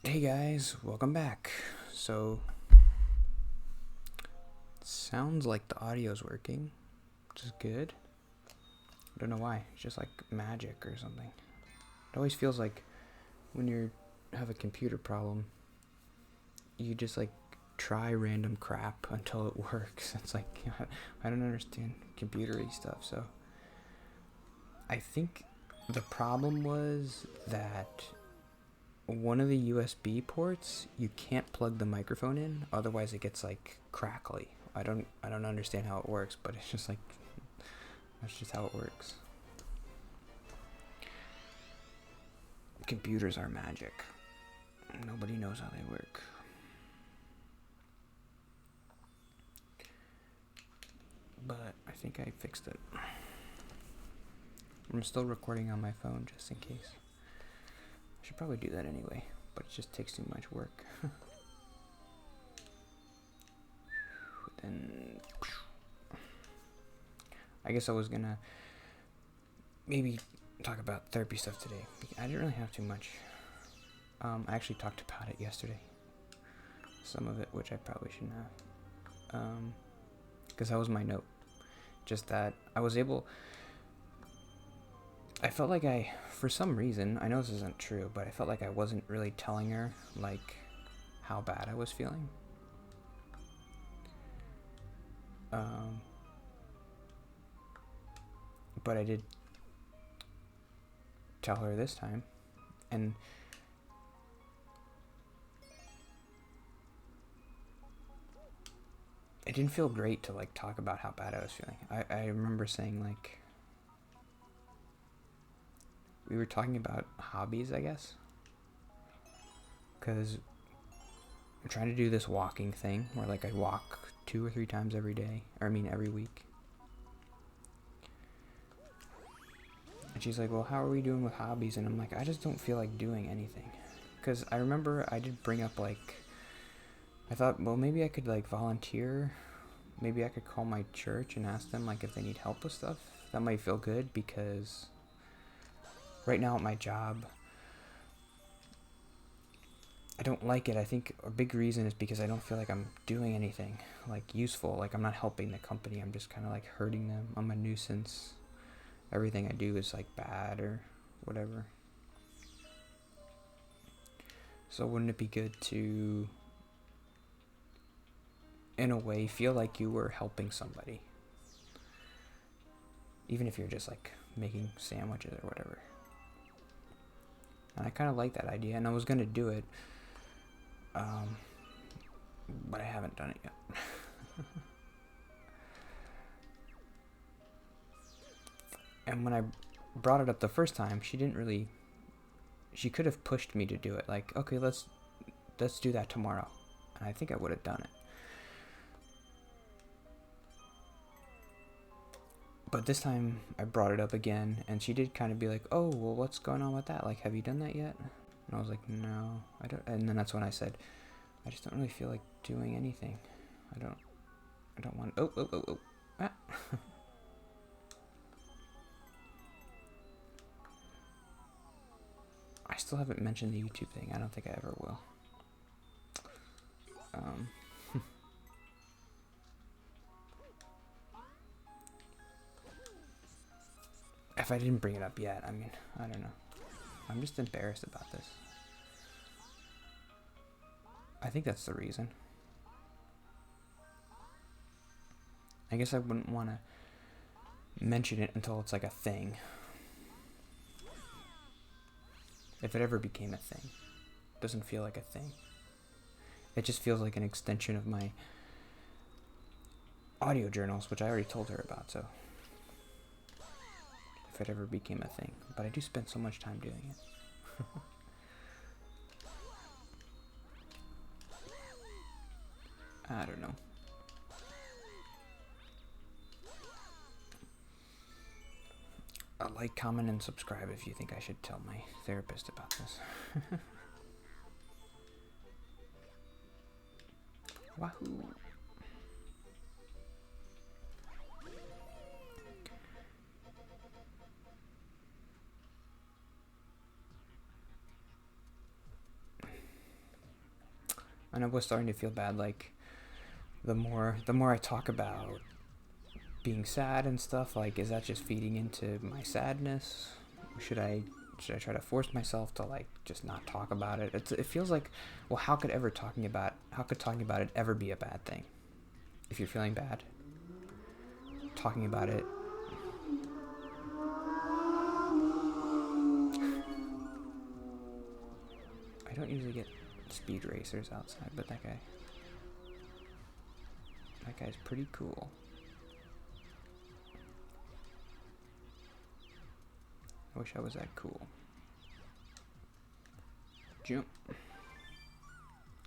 Hey guys, welcome back. So, sounds like the audio's working, which is good. I don't know why. It's just like magic or something. It always feels like when you have a computer problem, you just like try random crap until it works. It's like I don't understand computery stuff, so I think the problem was that one of the USB ports, you can't plug the microphone in, otherwise it gets like crackly. I don't understand how it works, but it's just like that's just how it works. Computers are magic. Nobody knows how they work. But I think I fixed it. I'm still recording on my phone just in case. I should probably do that anyway, but it just takes too much work. Then I guess I was gonna maybe talk about therapy stuff today. I didn't really have too much. I actually talked about it yesterday. Some of it, which I probably shouldn't have. Because that was my note. Just that I was able... I felt like for some reason, I know this isn't true, but I felt like I wasn't really telling her, like, how bad I was feeling. But I did tell her this time, and it didn't feel great to like talk about how bad I was feeling. I remember saying like we were talking about hobbies, I guess, because I'm trying to do this walking thing where like I walk 2 or 3 times every day, or I mean every week. And she's like, well, how are we doing with hobbies? And I'm like, I just don't feel like doing anything. Because I remember I did bring up, like, I thought, well, maybe I could, like, volunteer. Maybe I could call my church and ask them, like, if they need help with stuff. That might feel good because right now at my job, I don't like it. I think a big reason is because I don't feel like I'm doing anything, like, useful. Like, I'm not helping the company. I'm just kind of, like, hurting them. I'm a nuisance. Everything I do is like bad or whatever. So wouldn't it be good to, in a way, feel like you were helping somebody? Even if you're just like making sandwiches or whatever. And I kind of like that idea, and I was going to do it, but I haven't done it yet. And when I brought it up the first time, she could have pushed me to do it. Like, okay, let's do that tomorrow. And I think I would have done it. But this time I brought it up again, and she did kind of be like, oh, well, what's going on with that? Like, have you done that yet? And I was like, no, I don't. And then that's when I said, I just don't really feel like doing anything. I don't want... Oh. Ah. I still haven't mentioned the YouTube thing. I don't think I ever will. If I didn't bring it up yet, I mean, I don't know. I'm just embarrassed about this. I think that's the reason. I guess I wouldn't want to mention it until it's like a thing. If it ever became a thing. It doesn't feel like a thing. It just feels like an extension of my audio journals, which I already told her about, so if it ever became a thing. But I do spend so much time doing it. I don't know. Like, comment, and subscribe if you think I should tell my therapist about this. Wahoo! And I was starting to feel bad, like, the more I talk about being sad and stuff, like, is that just feeding into my sadness? Or should I try to force myself to, like, just not talk about it? It feels like, well, how could talking about it ever be a bad thing? If you're feeling bad, talking about it. I don't usually get speed racers outside, but that guy's pretty cool. I wish I was that cool. Jump. Is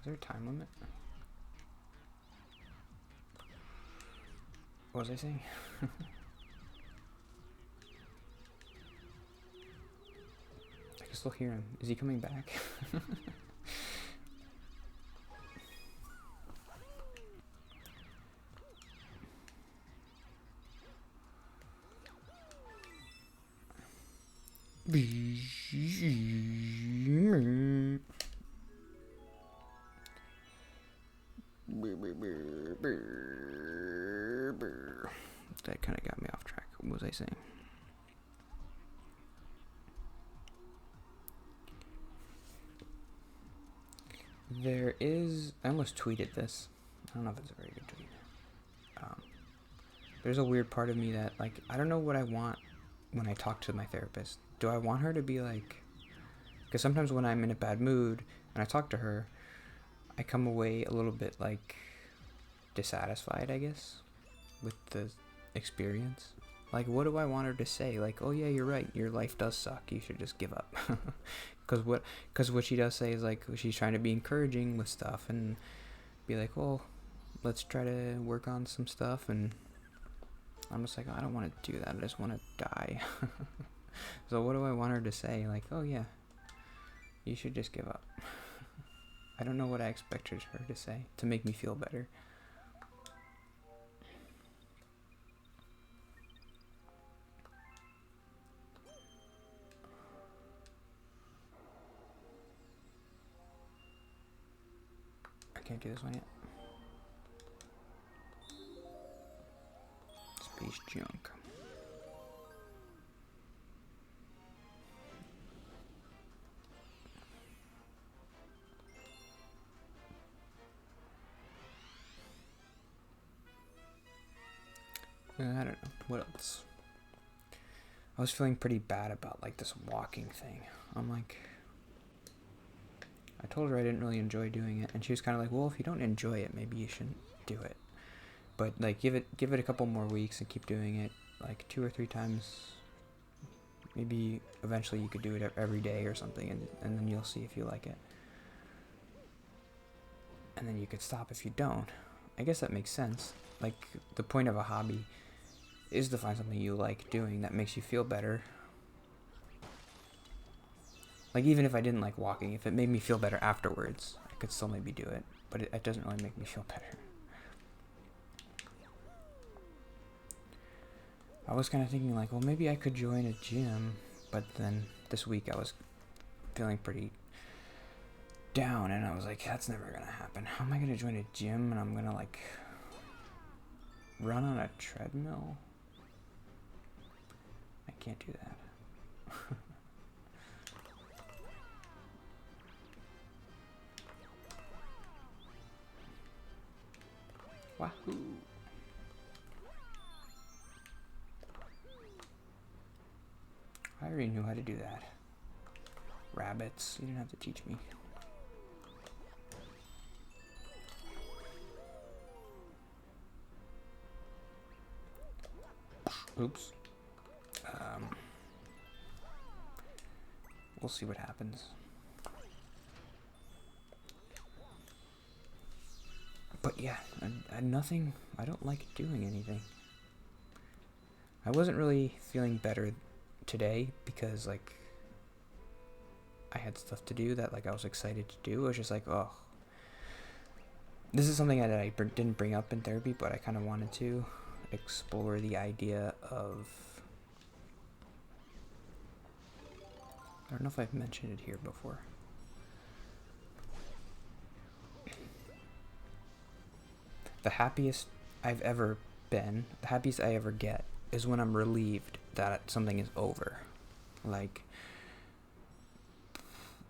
there a time limit? What was I saying? I can still hear him. Is he coming back? That kind of got me off track. What was I saying? There is... I almost tweeted this. I don't know if it's a very good tweet. There's a weird part of me that, like, I don't know what I want when I talk to my therapist. Do I want her to be like... Because sometimes when I'm in a bad mood and I talk to her, I come away a little bit, like, dissatisfied, I guess, with the experience. Like, what do I want her to say? Like, oh yeah, you're right, your life does suck, you should just give up. Because what she does say is, like, she's trying to be encouraging with stuff and be like, well, let's try to work on some stuff. And I'm just like, oh, I don't want to do that, I just want to die. So what do I want her to say? Like, oh yeah, you should just give up. I don't know what I expected her to say to make me feel better. I can't do this one yet. Space junk. I don't know. What else? I was feeling pretty bad about, like, this walking thing. I'm like... I told her I didn't really enjoy doing it, and she was kind of like, well, if you don't enjoy it, maybe you shouldn't do it. But, like, give it a couple more weeks and keep doing it, like, 2 or 3 times. Maybe eventually you could do it every day or something, and then you'll see if you like it. And then you could stop if you don't. I guess that makes sense. Like, the point of a hobby is to find something you like doing that makes you feel better. Like, even if I didn't like walking, if it made me feel better afterwards, I could still maybe do it. But it doesn't really make me feel better. I was kind of thinking, like, well, maybe I could join a gym. But then this week I was feeling pretty down, and I was like, that's never going to happen. How am I going to join a gym and I'm going to, like, run on a treadmill? I can't do that. Wahoo! I already knew how to do that. Rabbits, you didn't have to teach me. Oops. We'll see what happens. But yeah, nothing. I don't like doing anything. I wasn't really feeling better today because, like, I had stuff to do that, like, I was excited to do. It was just like, oh. This is something that I didn't bring up in therapy, but I kind of wanted to explore the idea of... I don't know if I've mentioned it here before. The happiest I've ever been, the happiest I ever get, is when I'm relieved that something is over. Like,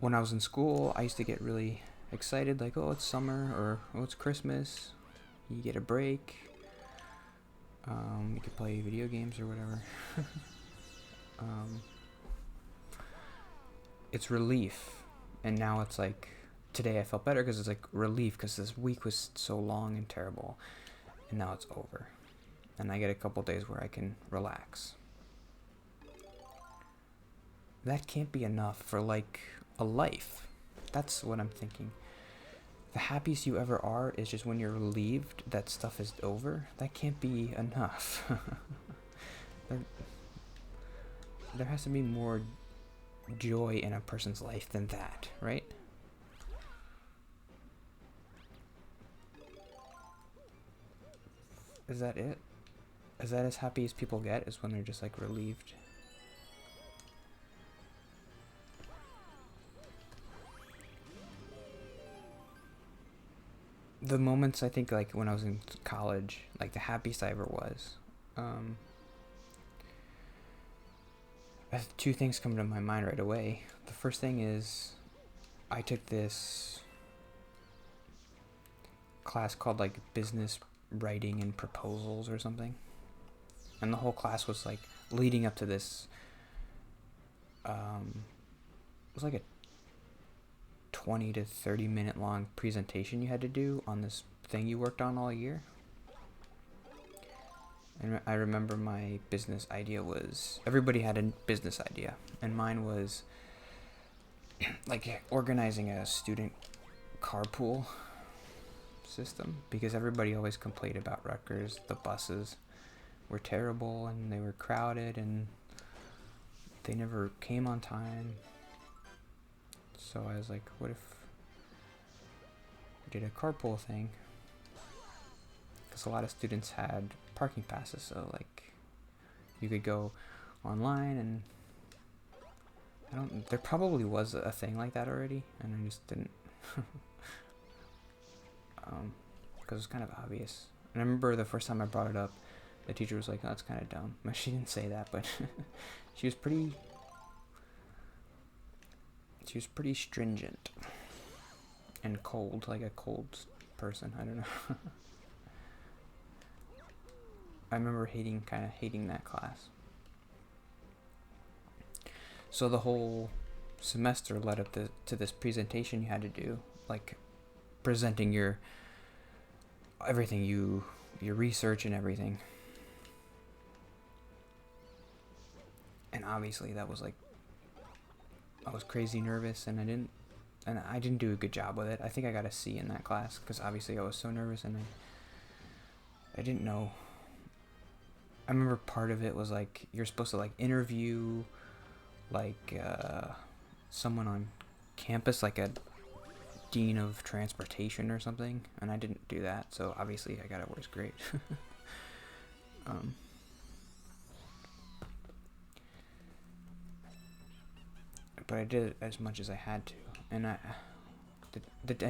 when I was in school, I used to get really excited, like, oh, it's summer, or oh, it's Christmas. You get a break. You could play video games or whatever. It's relief. And now it's like, today I felt better because it's like relief, because this week was so long and terrible. And now it's over. And I get a couple days where I can relax. That can't be enough for like a life. That's what I'm thinking. The happiest you ever are is just when you're relieved that stuff is over. That can't be enough. There has to be more joy in a person's life than that, right? Is that it? Is that as happy as people get, is when they're just like relieved? The moments, I think, like when I was in college, like the happiest I ever was. Two things come to my mind right away. The first thing is, I took this class called like business writing and proposals or something, and the whole class was like leading up to this. It was like a 20 to 30 minute long presentation you had to do on this thing you worked on all year. And I remember my business idea was, everybody had a business idea, and mine was like organizing a student carpool system, because everybody always complained about Rutgers. The buses were terrible and they were crowded and they never came on time. So I was like, what if we did a carpool thing? Because a lot of students had parking passes, so like you could go online, and there probably was a thing like that already, and I just didn't, because it's kind of obvious. And I remember the first time I brought it up, the teacher was like, oh, it's kind of dumb. Well, she didn't say that, but she was pretty stringent and cold, like a cold person. I don't know. I remember kind of hating that class. So the whole semester led up to this presentation you had to do, like presenting your everything, your research and everything. And obviously that was like, I was crazy nervous, and I didn't do a good job with it. I think I got a C in that class because obviously I was so nervous, and I didn't know. I remember part of it was like, you're supposed to like interview like someone on campus, like a dean of transportation or something, and I didn't do that, so obviously I got a worse grade. But I did as much as I had to, and I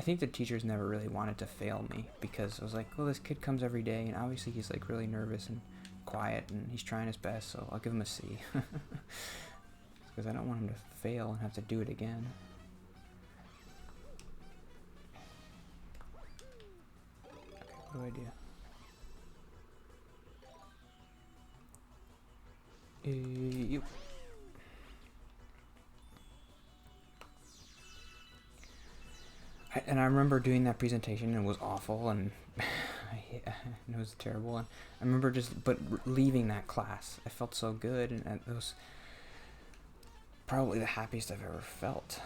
think the teachers never really wanted to fail me, because I was like, well, this kid comes every day, and obviously he's like really nervous and quiet, and he's trying his best, so I'll give him a C. Because I don't want him to fail and have to do it again. Okay, what do I do? You. And I remember doing that presentation, and it was awful, and it was terrible. And I remember leaving that class, I felt so good, and it was probably the happiest I've ever felt.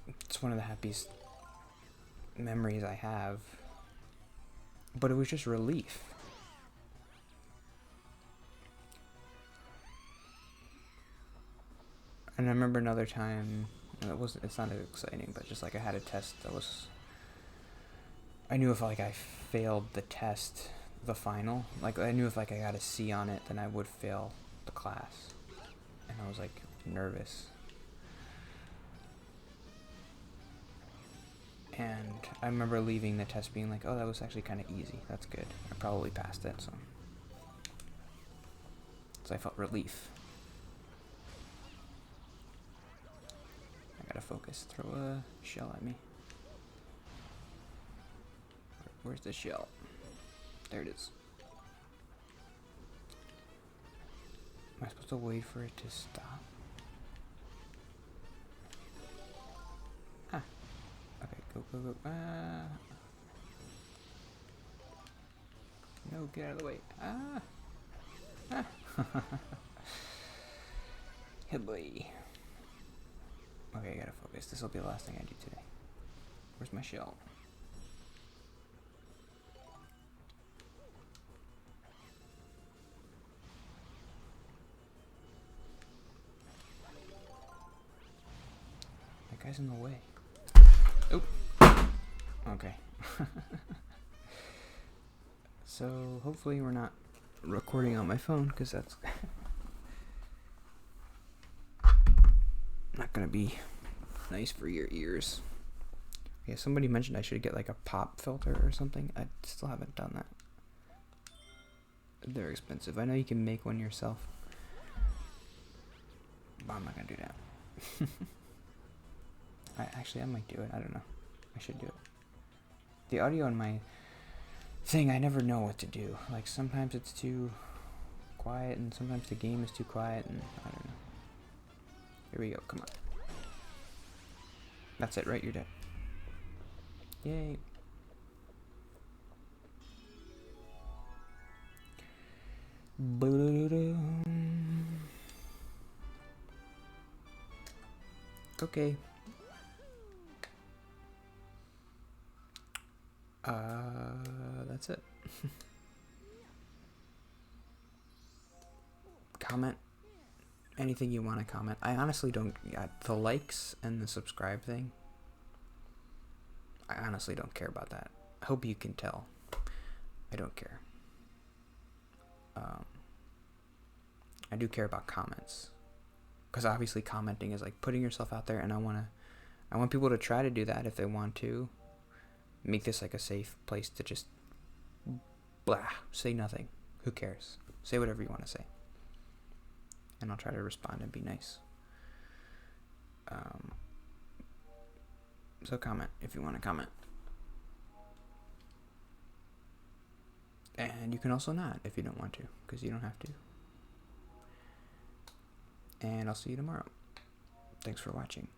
It's one of the happiest memories I have, but it was just relief. And I remember another time, it's not as exciting, but just like I had a test I knew if like I failed the test, the final, like I knew if like I got a C on it, then I would fail the class. And I was like nervous. And I remember leaving the test being like, oh, that was actually kind of easy. That's good. I probably passed it, so I felt relief. I gotta focus. Throw a shell at me. Where's the shell? There it is. Am I supposed to wait for it to stop? Ah. Okay, go, go, go. Ah. No, get out of the way. Ah. Ah. Hey boy. Okay, I gotta focus. This will be the last thing I do today. Where's my shell? That guy's in the way. Oh. Okay. So hopefully we're not recording on my phone, because that's not gonna be nice for your ears. Yeah, somebody mentioned I should get like a pop filter or something. I still haven't done that. They're expensive. I know you can make one yourself, but I'm not gonna do that. I might do it. I don't know. I should do it. The audio on my thing, I never know what to do. Like, sometimes it's too quiet, and sometimes the game is too quiet, and I don't know. Here we go. Come on. That's it, right? You're dead. Yay. Okay. That's it. Comment anything you want to comment. I honestly don't. The likes and the subscribe thing, I honestly don't care about that. I hope you can tell. I don't care. I do care about comments, because obviously commenting is like putting yourself out there, and I want people to try to do that if they want to. Make this like a safe place to just blah, say nothing. Who cares? Say whatever you want to say, and I'll try to respond and be nice. So comment if you want to comment. And you can also not if you don't want to, because you don't have to. And I'll see you tomorrow. Thanks for watching.